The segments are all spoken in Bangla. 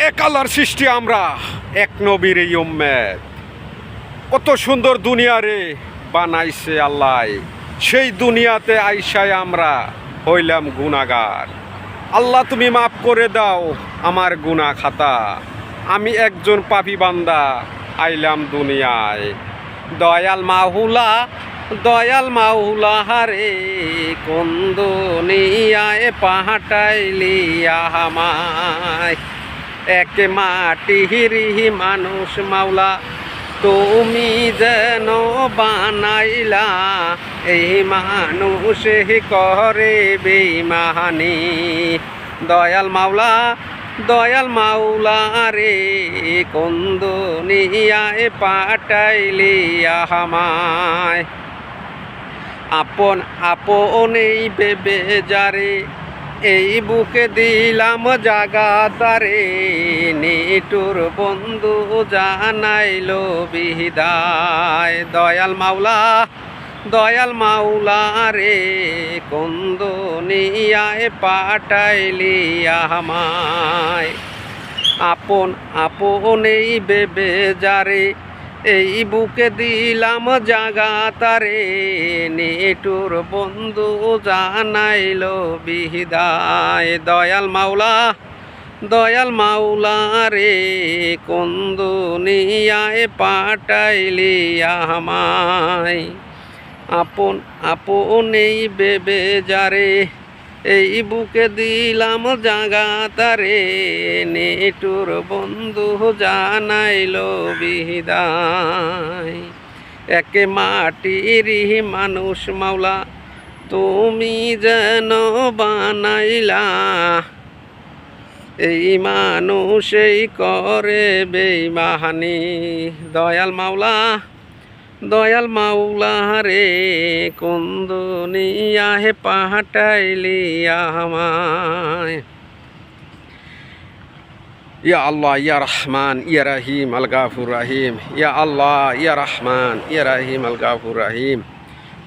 এক আল্লাহর সৃষ্টি আমরা, এক নবীর এই উম্মত। কত সুন্দর দুনিয়া রে বানাইছে আল্লাহ। সেই দুনিয়াতে আইসায় আমরা হইলাম গুনাহগার। আল্লাহ তুমি মাফ করে দাও আমার গুনাহ খাতা। আমি একজন পাপী বান্দা আইলাম দুনিয়ায়। দয়াল মাওলা, দয়াল মাওলা হারে, কোন দুনিয়ায় পাঠাইলি আমায়। এক মাটিরই মানুষ মাওলা তুমি যেন বানাইলা, এই মানুষে করে বেঈমানি। দয়াল মাওলা, দয়াল মাওলা রে, কোন দুনিয়ায় পাঠাইলি আমায়। আপন আপনেই বেবে যারে, এই বুকে দিলাম জাগা তারে, নিটুর বন্ধু জানাইলো বিদায়। দয়াল মাওলা, দয়াল মাওলা রে, কোন দুনিয়ায় পাঠাইলি আমায়। আপন আপনেই বেবে যারে, এই বুকে দিলাম জাগা তারে, নিটুর বন্ধু জানাইলো বিদায়। দয়াল মাওলা, দয়াল মাওলা রে, কোন দুনিয়ায় পাঠাইলি আমায়। আপন আপনেই বেবে যারে, এই বুকে দিলাম জাগা তারে, নিটুর বন্ধু জানাইলো বিদায়। এক মাটিরই মানুষ মাওলা তুমি যেন বানাইলা, এই মানুষই করে বেঈমানি। দয়াল মাওলা, দয়াল মাওলা রে, কোন দুনিয়ায় পাঠাইলি আমায়। ইয়া আল্লাহ ইয়া রহমান ইয়া রহিম আল গাফুর রহিম। ইয়া আল্লাহ ইয়া রহমান ইয়া রহিম আল গাফুর রহিম।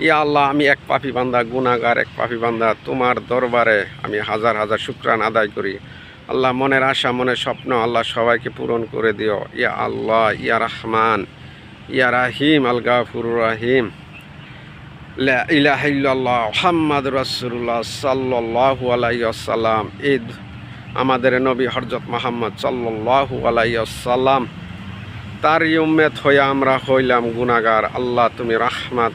ইয়া আল্লাহ, আমি এক পাপী বান্দা, গুনাহগার এক পাপী বান্দা। তোমার দরবারে আমি হাজার হাজার শুকরান আদায় করি। আল্লাহ, মনের আশা মনের স্বপ্ন আল্লাহ সবাইকে পূরণ করে দিও। ইয়া আল্লাহ ইয়া রহমান ইয়া রাহিম আল গাফুর রহিম। লা ইলাহা ইল্লাল্লাহ মুহাম্মাদুর রাসূলুল্লাহ সাল্লাল্লাহু আলাইহি ওয়াসাল্লাম। ঈদ আমাদের নবী হযরত মুহাম্মদ সাল্লাল্লাহু আলাইহি ওয়াসাল্লাম, তার উম্মত হয়ে আমরা হইলাম গুনাহগার। আল্লাহ তুমি রহমান,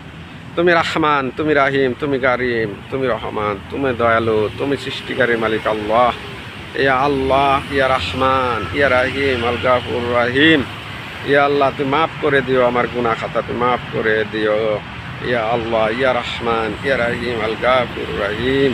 তুমি রহমান, তুমি রাহিম, তুমি কারীম, তুমি রহমান, তুমি দয়ালু, তুমি সৃষ্টিকারী মালিক। আল্লাহ, ইয়া আল্লাহ ইয়া রহমান ইয়া রাহিম আল গাফুর রহিম। ইয়া আল্লাহ, তুমি মাফ করে দিও আমার গুনাহ খাতা, তুমি মাফ করে দিও। ইয়া আল্লাহ ইয়া রহমান ইয়া রাহিম আল গাফুর রহিম।